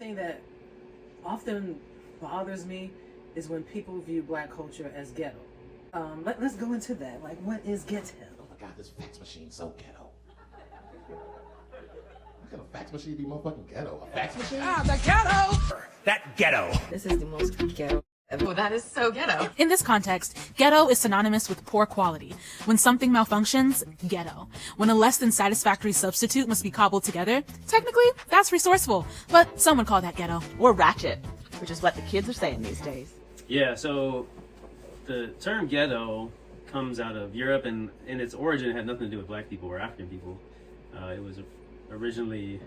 thing that often bothers me is when people view black culture as ghetto. Let's go into that. Like, what is ghetto? Oh my God, this fax machine's so ghetto. How can a fax machine be motherfucking ghetto? A fax machine? The ghetto! That ghetto. This is the most ghetto ever. Oh, that is so ghetto. In this context, ghetto is synonymous with poor quality. When something malfunctions, ghetto. When a less than satisfactory substitute must be cobbled together, technically, that's resourceful, but some would call that ghetto. Or ratchet, which is what the kids are saying these days. Yeah, so the term ghetto comes out of Europe, and in its origin it had nothing to do with black people or African people. It was originally,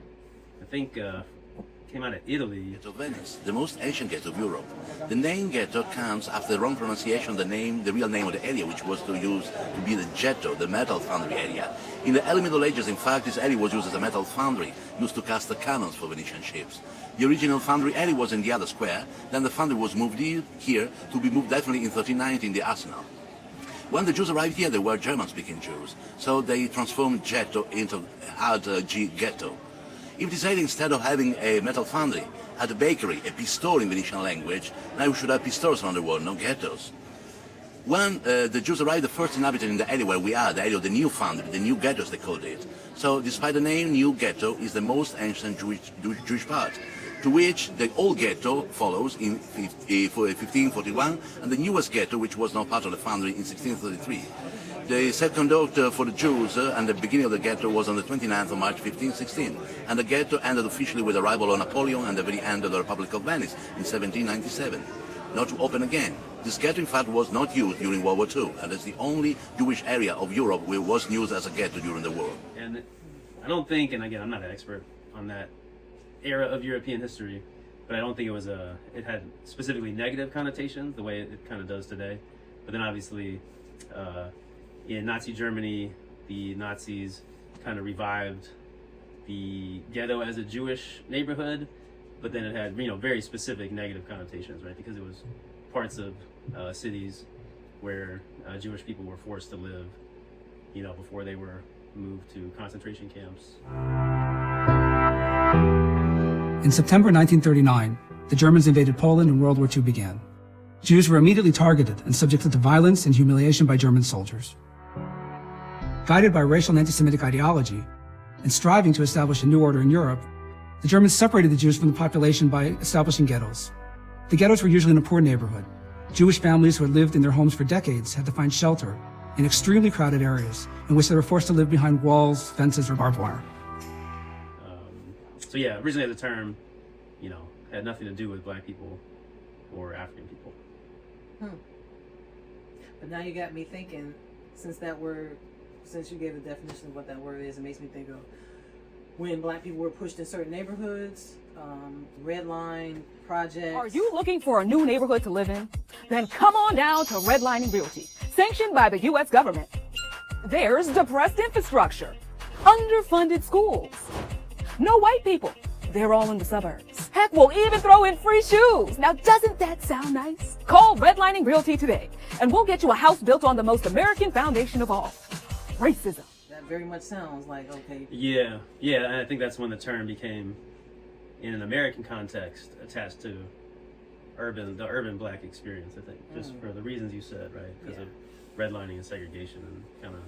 I think, came out of Italy. Ghetto Venice, the most ancient ghetto of Europe. The name ghetto comes after the wrong pronunciation of the real name of the area, which was used to be the ghetto, the metal foundry area. In the early Middle Ages, in fact, this area was used as a metal foundry, used to cast the cannons for Venetian ships. The original foundry area was in the other square, then the foundry was moved here to be moved definitely in 1390 in the arsenal. When the Jews arrived here, they were German-speaking Jews, so they transformed ghetto into hard G ghetto. If this area, instead of having a metal foundry, had a bakery, a pistole in Venetian language, now we should have pistoles around the world, no ghettos. When the Jews arrived, the first inhabitant in the area where we are, the area of the new foundry, the new ghettos they called it. So despite the name, new ghetto is the most ancient Jewish part, to which the old ghetto follows in 1541, and the newest ghetto, which was now part of the foundry, in 1633. The self-conduct for the Jews and the beginning of the ghetto was on the 29th of March 1516, and the ghetto ended officially with the arrival of Napoleon and the very end of the Republic of Venice in 1797, not to open again. This ghetto, in fact, was not used during World War II, and it's the only Jewish area of Europe where it was used as a ghetto during the war. And I don't think, and again, I'm not an expert on that era of European history, but I don't think it had specifically negative connotations the way it kind of does today. But then obviously, in Nazi Germany, the Nazis kind of revived the ghetto as a Jewish neighborhood, but then it had, very specific negative connotations, right? Because it was parts of cities where Jewish people were forced to live, before they were moved to concentration camps. In September 1939, the Germans invaded Poland and World War II began. Jews were immediately targeted and subjected to violence and humiliation by German soldiers. Guided by racial and anti-Semitic ideology, and striving to establish a new order in Europe, the Germans separated the Jews from the population by establishing ghettos. The ghettos were usually in a poor neighborhood. Jewish families who had lived in their homes for decades had to find shelter in extremely crowded areas in which they were forced to live behind walls, fences, or barbed wire. So yeah, originally the term, had nothing to do with black people or African people. But now you got me thinking, since you gave the definition of what that word is, it makes me think of when black people were pushed in certain neighborhoods, Redline projects. Are you looking for a new neighborhood to live in? Then come on down to Redlining Realty, sanctioned by the U.S. government. There's depressed infrastructure, underfunded schools, no white people. They're all in the suburbs. Heck, we'll even throw in free shoes. Now, doesn't that sound nice? Call Redlining Realty today, and we'll get you a house built on the most American foundation of all, racism. That very much sounds like, okay. Yeah, and I think that's when the term became, in an American context, attached to the urban black experience, I think, just for the reasons you said, right? Because of redlining and segregation and kind of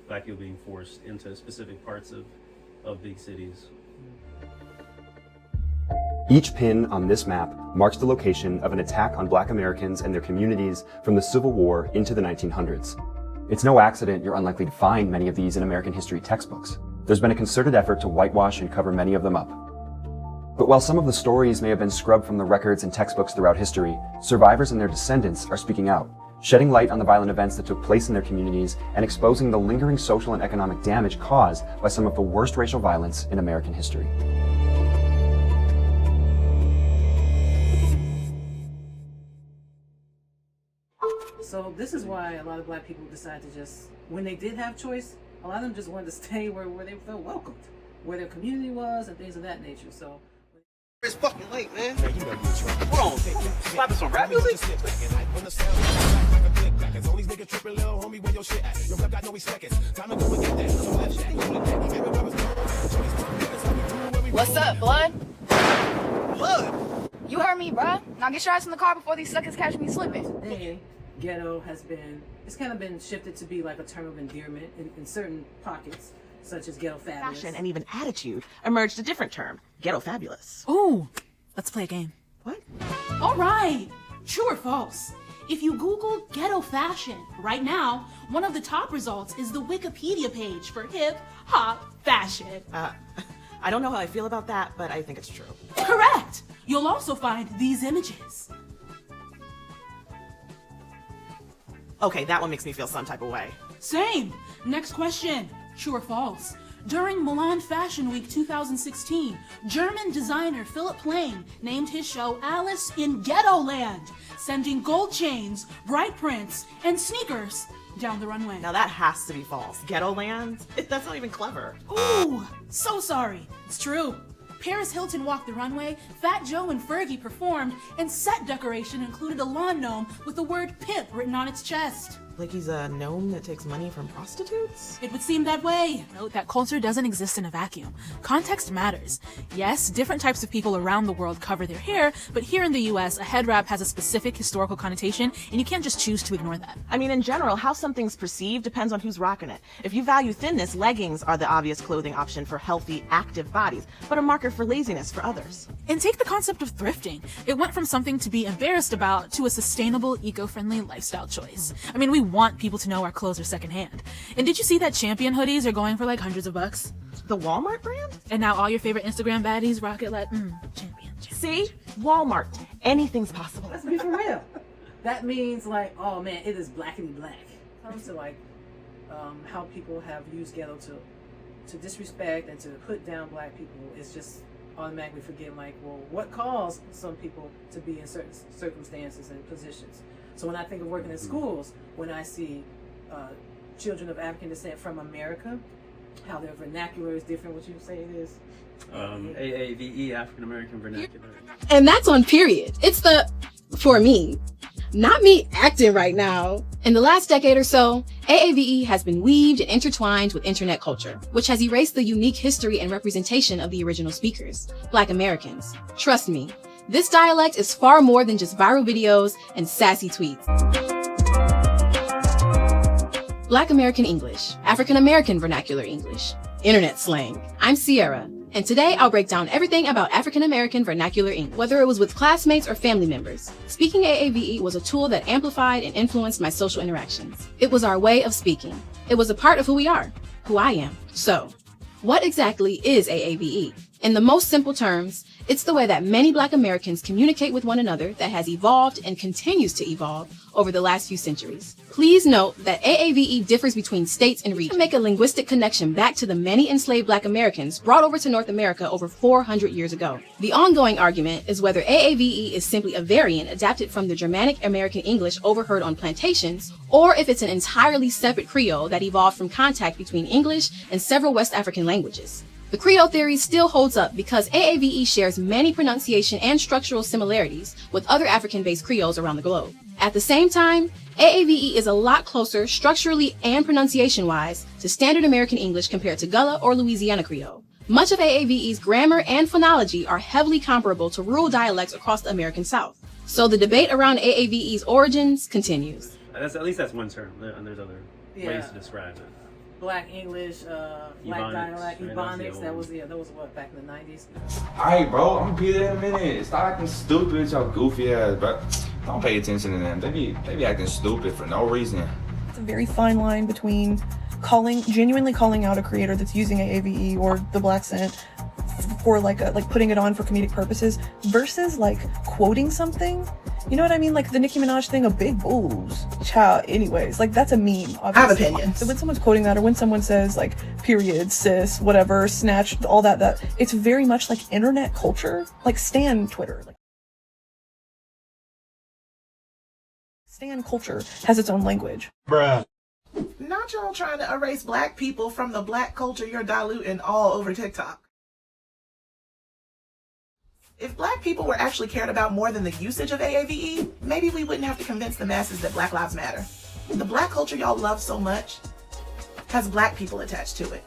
black people being forced into specific parts of big cities. Each pin on this map marks the location of an attack on Black Americans and their communities from the Civil War into the 1900s. It's no accident you're unlikely to find many of these in American history textbooks. There's been a concerted effort to whitewash and cover many of them up. But while some of the stories may have been scrubbed from the records and textbooks throughout history, survivors and their descendants are speaking out, shedding light on the violent events that took place in their communities and exposing the lingering social and economic damage caused by some of the worst racial violence in American history. So this is why a lot of black people decide to just, when they did have choice, a lot of them just wanted to stay where they felt welcomed, where their community was and things of that nature. So It's fucking late, man. Yeah, you know you're drunk. Hold on, slapping some rap music? What's up, blood? Blood? heard me, bruh. Now get your ass in the car before these suckers catch me slipping. Today, ghetto it's kind of been shifted to be like a term of endearment in certain pockets, such as ghetto fabulous. Fashion and even attitude emerged a different term, ghetto fabulous. Ooh, let's play a game. What? All right, true or false? If you Google ghetto fashion right now, one of the top results is the Wikipedia page for hip hop fashion. I don't know how I feel about that, but I think it's true. Correct! You'll also find these images. Okay, that one makes me feel some type of way. Same. Next question. True or false? During Milan Fashion Week 2016, German designer Philip Plain named his show Alice in Ghetto Land, sending gold chains, bright prints, and sneakers down the runway. Now that has to be false. Ghetto land? That's not even clever. Ooh, so sorry. It's true. Paris Hilton walked the runway, Fat Joe and Fergie performed, and set decoration included a lawn gnome with the word pimp written on its chest. Like he's a gnome that takes money from prostitutes? It would seem that way. Note that culture doesn't exist in a vacuum. Context matters. Yes, different types of people around the world cover their hair, but here in the US, a head wrap has a specific historical connotation, and you can't just choose to ignore that. I mean, in general, how something's perceived depends on who's rocking it. If you value thinness, leggings are the obvious clothing option for healthy, active bodies, but a marker for laziness for others. And take the concept of thrifting. It went from something to be embarrassed about to a sustainable, eco-friendly lifestyle choice. I mean, we want people to know our clothes are secondhand. And did you see that Champion hoodies are going for like hundreds of bucks? The Walmart brand? And now all your favorite Instagram baddies rock it like, Champion. See? Walmart. Anything's possible. Let's be for real. That means like, oh man, it is blackity black. It comes to like how people have used ghetto to disrespect and to put down black people. It's just automatically forgetting like, well, what caused some people to be in certain circumstances and positions. So when I think of working in schools, when I see children of African descent from America, how their vernacular is different, what you say it is? AAVE, African American Vernacular. And that's on period. It's for me, not me acting right now. In the last decade or so, AAVE has been weaved and intertwined with internet culture, which has erased the unique history and representation of the original speakers, Black Americans. Trust me, this dialect is far more than just viral videos and sassy tweets. Black American English, African American Vernacular English, internet slang. I'm Sierra, and today I'll break down everything about African American Vernacular English, whether it was with classmates or family members. Speaking AAVE was a tool that amplified and influenced my social interactions. It was our way of speaking. It was a part of who we are, who I am. So, what exactly is AAVE? In the most simple terms, it's the way that many Black Americans communicate with one another that has evolved and continues to evolve over the last few centuries. Please note that AAVE differs between states and regions. Make a linguistic connection back to the many enslaved Black Americans brought over to North America over 400 years ago. The ongoing argument is whether AAVE is simply a variant adapted from the Germanic American English overheard on plantations, or if it's an entirely separate Creole that evolved from contact between English and several West African languages. The Creole theory still holds up because AAVE shares many pronunciation and structural similarities with other African-based Creoles around the globe. At the same time, AAVE is a lot closer structurally and pronunciation-wise to standard American English compared to Gullah or Louisiana Creole. Much of AAVE's grammar and phonology are heavily comparable to rural dialects across the American South. So the debate around AAVE's origins continues. At least that's one term, and there's other ways to describe it. Black English, Black dialect, Ebonics. That was what, back in the 90s. Alright, bro, I'm gonna be there in a minute. Stop acting stupid with your goofy ass, bro. Don't pay attention to them. They be acting stupid for no reason. It's a very fine line between genuinely calling out a creator that's using AAVE or the Black Scent for like putting it on for comedic purposes versus like quoting something. You know what I mean? Like the Nicki Minaj thing of big boobs. Child, anyways, like that's a meme, obviously. I have opinions. So when someone's quoting that or when someone says like period, cis, whatever, snatch, all that, it's very much like internet culture. Like stan Twitter. Like stan culture has its own language. Bruh. Not y'all trying to erase Black people from the Black culture you're diluting all over TikTok. If Black people were actually cared about more than the usage of AAVE, maybe we wouldn't have to convince the masses that Black lives matter. The Black culture y'all love so much has Black people attached to it.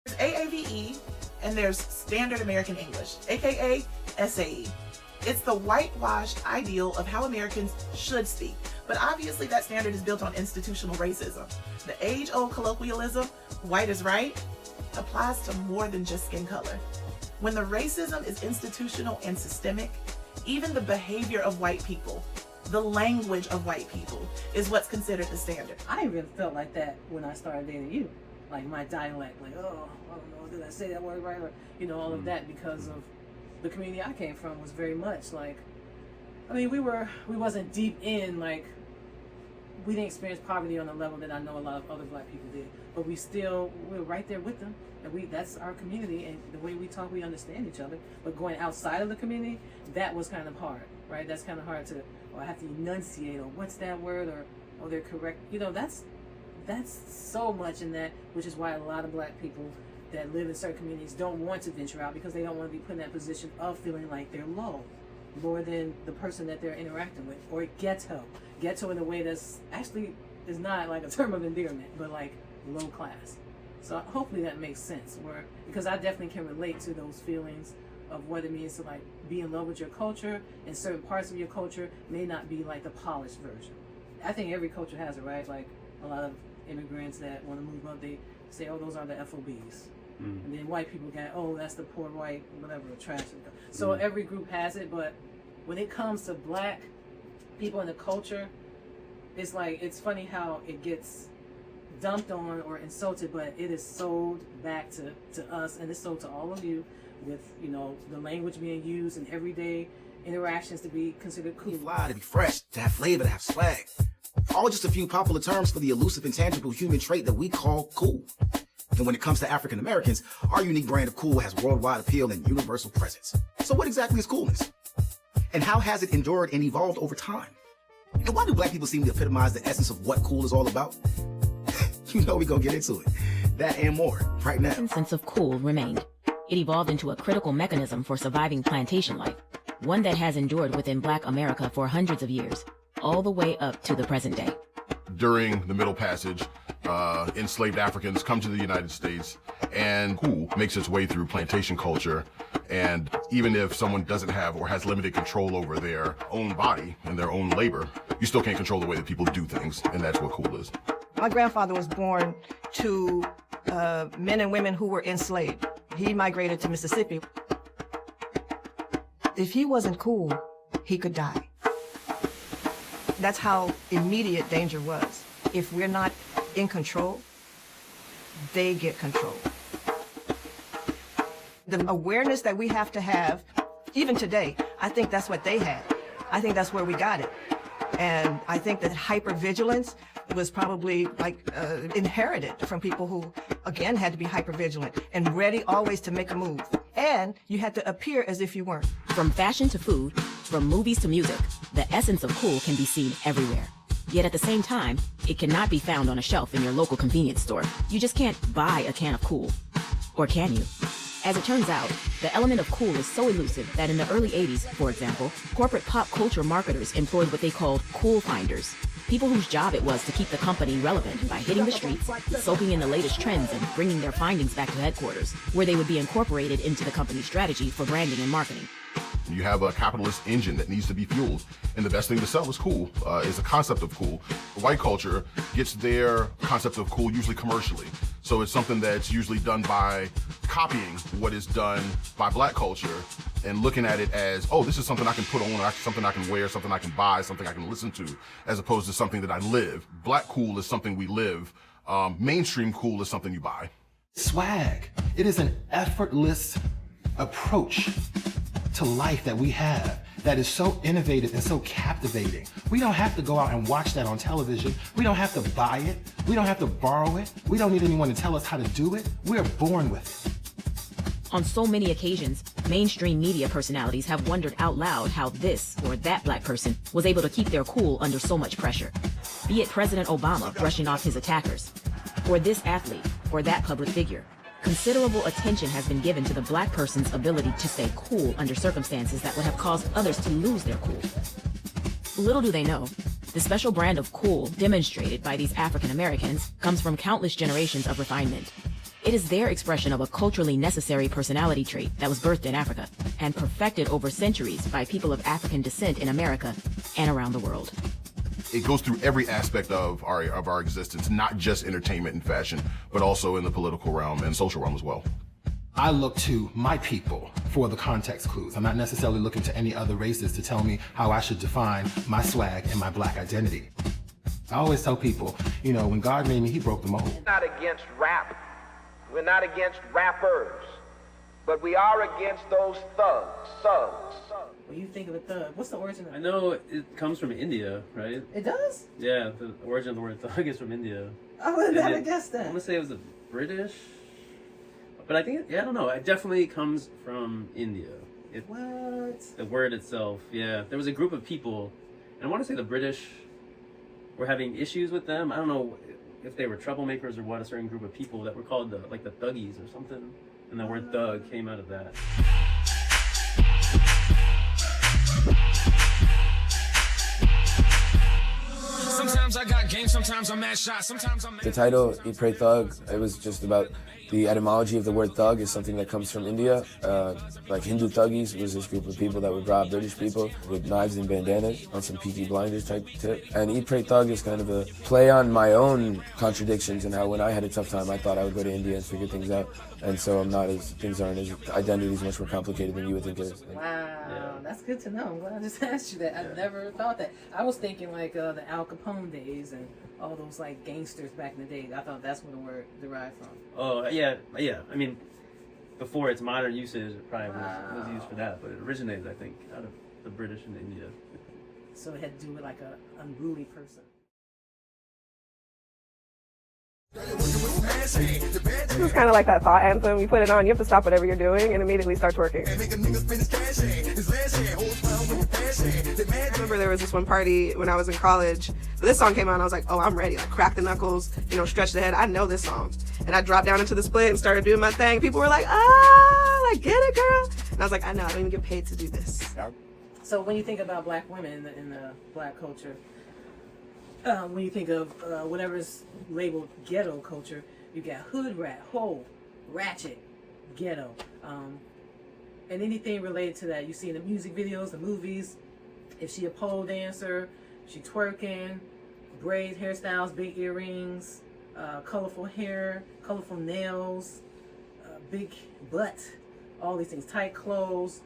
There's AAVE, and there's Standard American English, aka SAE. It's the whitewashed ideal of how Americans should speak. But obviously that standard is built on institutional racism. The age-old colloquialism, white is right, applies to more than just skin color. When the racism is institutional and systemic, even the behavior of white people, the language of white people, is what's considered the standard. I even felt like that when I started dating you. Like my dialect, like, oh, I don't know, did I say that word right? Or, you know, all of that because of the community I came from was very much like, I mean, we wasn't deep in, like, we didn't experience poverty on the level that I know a lot of other black people did, but we're right there with them, and that's our community, and the way we talk, we understand each other. But going outside of the community, that was kind of hard, right? That's kind of hard to, or I have to enunciate, or what's that word, or they're correct, you know, that's so much in that, which is why a lot of black people that live in certain communities don't want to venture out, because they don't want to be put in that position of feeling like they're low, more than the person that they're interacting with, or ghetto in a way that's actually is not like a term of endearment, but like low class. So hopefully that makes sense, because I definitely can relate to those feelings of what it means to like be in love with your culture, and certain parts of your culture may not be like the polished version. I think every culture has it, right? Like a lot of immigrants that want to move up, they say, oh, those are the FOBs. And then white people get, oh, that's the poor white, whatever, trash. So every group has it, but when it comes to black people in the culture, it's like, it's funny how it gets dumped on or insulted, but it is sold back to us, and it's sold to all of you with, you know, the language being used in everyday interactions to be considered cool. To be fly, to be fresh, to have flavor, to have swag. All just a few popular terms for the elusive, intangible human trait that we call cool. And when it comes to African Americans, our unique brand of cool has worldwide appeal and universal presence. So what exactly is coolness? And how has it endured and evolved over time? And why do black people seem to epitomize the essence of what cool is all about? You know we're gonna get into it. That and more right now. The sense of cool remained. It evolved into a critical mechanism for surviving plantation life, one that has endured within Black America for hundreds of years, all the way up to the present day. During the Middle Passage, enslaved Africans come to the United States, and cool makes its way through plantation culture. And even if someone doesn't have or has limited control over their own body and their own labor, you still can't control the way that people do things, and that's what cool is. My grandfather was born to men and women who were enslaved. He migrated to Mississippi. If he wasn't cool, he could die. That's how immediate danger was. If we're not in control, they get control. The awareness that we have to have, even today, I think that's what they had. I think that's where we got it. And I think that hypervigilance was probably like inherited from people who, again, had to be hypervigilant and ready always to make a move. And you had to appear as if you weren't. From fashion to food, from movies to music, the essence of cool can be seen everywhere. Yet at the same time, it cannot be found on a shelf in your local convenience store. You just can't buy a can of cool. Or can you? As it turns out, the element of cool is so elusive that in the early 80s, for example, corporate pop culture marketers employed what they called cool finders. People whose job it was to keep the company relevant by hitting the streets, soaking in the latest trends, and bringing their findings back to headquarters, where they would be incorporated into the company's strategy for branding and marketing. You have a capitalist engine that needs to be fueled, and the best thing to sell is cool, is the concept of cool. White culture gets their concept of cool usually commercially. So it's something that's usually done by copying what is done by black culture and looking at it as, oh, this is something I can put on, something I can wear, something I can buy, something I can listen to, as opposed to something that I live. Black cool is something we live. Mainstream cool is something you buy. Swag. It is an effortless approach to life that we have that is so innovative and so captivating. We don't have to go out and watch that on television. We don't have to buy it. We don't have to borrow it. We don't need anyone to tell us how to do it. We're born with it. On so many occasions, mainstream media personalities have wondered out loud how this or that black person was able to keep their cool under so much pressure. Be it President Obama brushing off his attackers, or this athlete, or that public figure. Considerable attention has been given to the black person's ability to stay cool under circumstances that would have caused others to lose their cool. Little do they know, the special brand of cool demonstrated by these African Americans comes from countless generations of refinement. It is their expression of a culturally necessary personality trait that was birthed in Africa and perfected over centuries by people of African descent in America and around the world. It goes through every aspect of our existence, not just entertainment and fashion, but also in the political realm and social realm as well. I look to my people for the context clues. I'm not necessarily looking to any other races to tell me how I should define my swag and my black identity. I always tell people, you know, when God made me, he broke the mold. We're not against rap. We're not against rappers. But we are against those thugs. When you think of a thug, what's the origin of it? I know it comes from India, right? It does? Yeah, the origin of the word thug is from India. I would have never guessed that. I want to say it was the British, but I think, yeah, I don't know. It definitely comes from India. What? The word itself, yeah. There was a group of people, and I want to say the British were having issues with them. I don't know if they were troublemakers or what, a certain group of people that were called the thuggies or something, and the word thug came out of that. Sometimes I got game, sometimes I'm mad shot, sometimes I'm mad. The title, Eat, Pray, Thug, it was just about the etymology of the word thug is something that comes from India. Like Hindu thuggies was this group of people that would rob British people with knives and bandanas on some Peaky Blinders type tip. And Eat, Pray, Thug is kind of a play on my own contradictions and how when I had a tough time, I thought I would go to India and figure things out. And so things aren't as, identity is much more complicated than you would think it is. Wow, that's good to know. I'm glad I just asked you that. I never thought that. I was thinking like the Al Capone days and all those like gangsters back in the day. I thought that's where the word derived from. Oh, yeah. I mean, before its modern usage, it probably was used for that, but it originated, I think, out of the British and India. So it had to do with like an unruly person. It's kind of like that thought anthem. You put it on, you have to stop whatever you're doing and immediately start twerking. I remember there was this one party when I was in college. This song came on, I was like, oh, I'm ready. Like, crack the knuckles, stretch the head. I know this song. And I dropped down into the split and started doing my thing. People were like, like, get it, girl. And I was like, I know, I don't even get paid to do this. So when you think about black women in the black culture, when you think of whatever's labeled ghetto culture, you got hood rat, hoe, ratchet, ghetto, and anything related to that. You see in the music videos, the movies. If she a pole dancer, she twerking, braids, hairstyles, big earrings, colorful hair, colorful nails, big butt, all these things, tight clothes,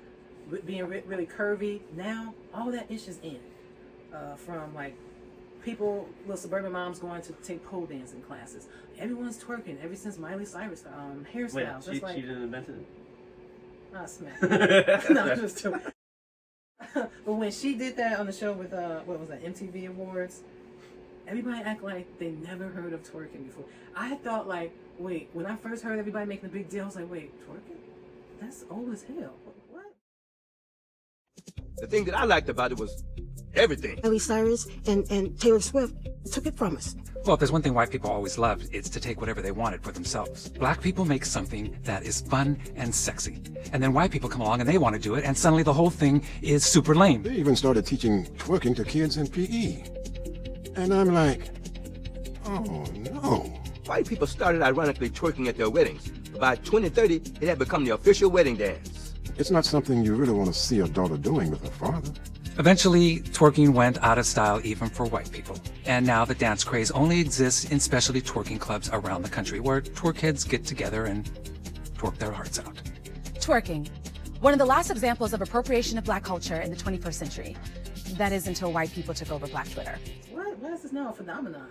being really curvy. Now all that ish is in, from like people, little suburban moms going to take pole dancing classes. Everyone's twerking ever since Miley Cyrus hairstyles. Wait, she didn't invent it? Ah, smack. No, just joking. But when she did that on the show with what was that, MTV Awards, everybody act like they never heard of twerking before. I thought like, wait, when I first heard everybody making a big deal, I was like, wait, twerking? That's old as hell. What? The thing that I liked about it was everything. Miley Cyrus and Taylor Swift took it from us. Well, if there's one thing white people always loved, it's to take whatever they wanted for themselves. Black people make something that is fun and sexy. And then white people come along and they want to do it, and suddenly the whole thing is super lame. They even started teaching twerking to kids in PE. And I'm like, oh no. White people started ironically twerking at their weddings. By 2030, it had become the official wedding dance. It's not something you really want to see a daughter doing with her father. Eventually, twerking went out of style even for white people. And now the dance craze only exists in specialty twerking clubs around the country where twerk heads get together and twerk their hearts out. Twerking, one of the last examples of appropriation of black culture in the 21st century. That is until white people took over black Twitter. Why is this now a phenomenon?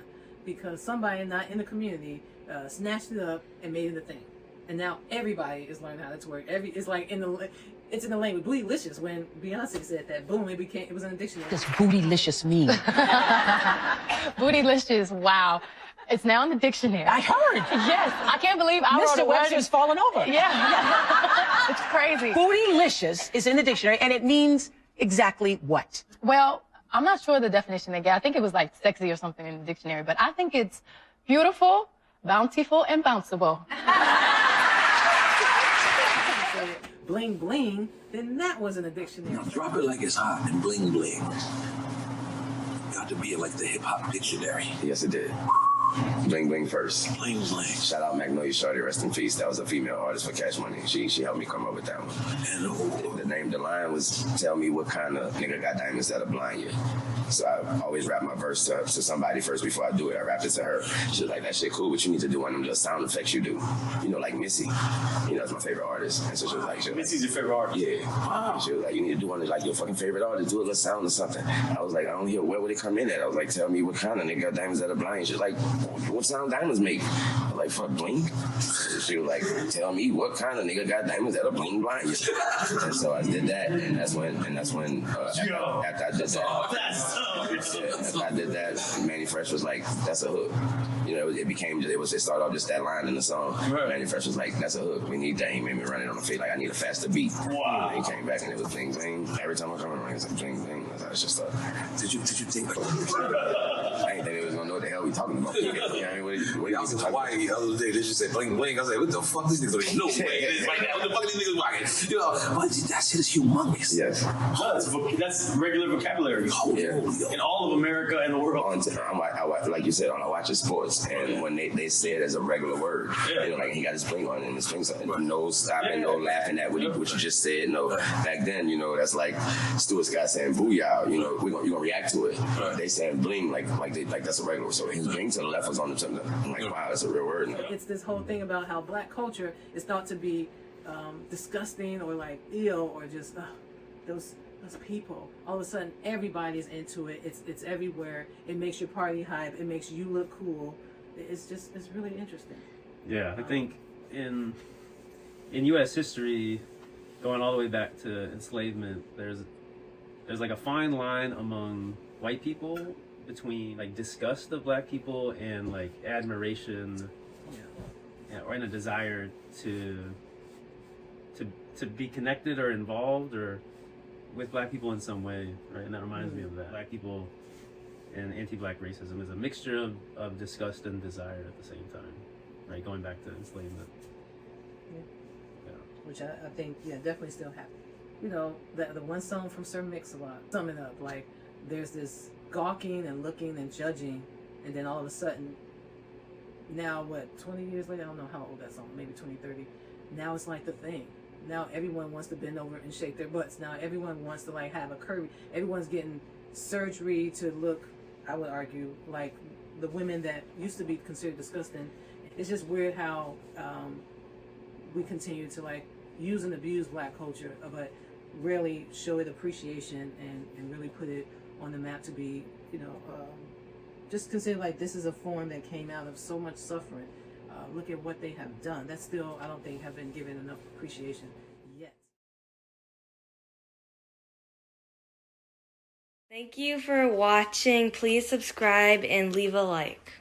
Because somebody not in the community snatched it up and made it a thing. And now everybody is learning how to twerk. It's like it's in the language. Bootylicious. When Beyonce said that, boom, it was in the dictionary. What does bootylicious mean? Bootylicious, wow. It's now in the dictionary. I heard. Yes, I can't believe I wrote a Mr. word. Webster's falling over. Yeah. It's crazy. Bootylicious is in the dictionary, and it means exactly what? Well, I'm not sure the definition they gave. I think it was like sexy or something in the dictionary, but I think it's beautiful, bountiful, and bounceable. Bling bling, then that was in the dictionary. Now drop it like it's hot and bling bling. Got to be in like the hip hop dictionary. Yes, it did. Bling Bling first. Bling Bling. Shout out Magnolia Shorty, rest in peace. That was a female artist for Cash Money. She helped me come up with that one. And the name of the line was, tell me what kind of nigga got diamonds that'll blind you. So I always rap my verse to somebody first before I do it. I rap it to her. She was like, that shit cool, but you need to do one of them little sound effects you do. You know, like Missy. You know, that's my favorite artist. And so she was like, Missy's your favorite artist? Yeah. Wow. She was like, you need to do one of like your fucking favorite artist, do a little sound or something. I was like, I don't hear, where would it come in at? I was like, tell me what kind of nigga got diamonds that'll blind you. She was like, what sound diamonds make? I was like, fuck, bling. She was like, tell me what kind of nigga got diamonds that'll bling blind you. And so I did that, and that's when after I did that, after I did that, Manny Fresh was like, that's a hook. You know, it started off just that line in the song. Right. Manny Fresh was like, that's a hook. We need that. He made me run it on the feet like I need a faster beat. Wow. And he came back and it was bling bling. Every time I come around, it's like bling bling. It's just Did you think? I didn't think they was gonna know what the hell we talking about. You know what I mean? I was in Hawaii the other day. They just said bling bling. I was like, what the fuck these niggas doing? No way. Right now, what the fuck these niggas rocking? You know, but that shit is humongous. Yes. That's regular vocabulary. In all of America and the world. Like you said, I watch sports, and when they say it as a regular word, you know, like he got his bling on and his bling on. No stopping, no laughing at what you just said. No, back then, you know, that's like Stuart Scott saying booyah. You know, you're gonna react to it. They saying bling like that's a regular. So his bling to the left was on the top. I'm like, wow, that's a real word. Now. It's this whole thing about how black culture is thought to be disgusting or like ill or just those people. All of a sudden, everybody's into it. It's everywhere. It makes your party hype. It makes you look cool. It's really interesting. Yeah, I think in U.S. history, going all the way back to enslavement, there's like a fine line among white people between like disgust of black people and like admiration, or in a desire to be connected or involved or with black people in some way, right? And that reminds me of that. Black people and anti-black racism is a mixture of disgust and desire at the same time, right? Going back to enslavement. Yeah. Which I think, definitely still happens. You know, the one song from Sir Mix-a-Lot, sum it up, like there's this gawking and looking and judging, and then all of a sudden, now 20 years later, I don't know how old that song, maybe 20, 30, now it's like the thing. Now everyone wants to bend over and shake their butts. Now everyone wants to like have a curvy. Everyone's getting surgery to look, I would argue, like the women that used to be considered disgusting. It's just weird how we continue to like use and abuse black culture, but rarely show it appreciation and really put it on the map to be, just consider like this is a form that came out of so much suffering. Look at what they have done. That still, I don't think, have been given enough appreciation yet. Thank you for watching. Please subscribe and leave a like.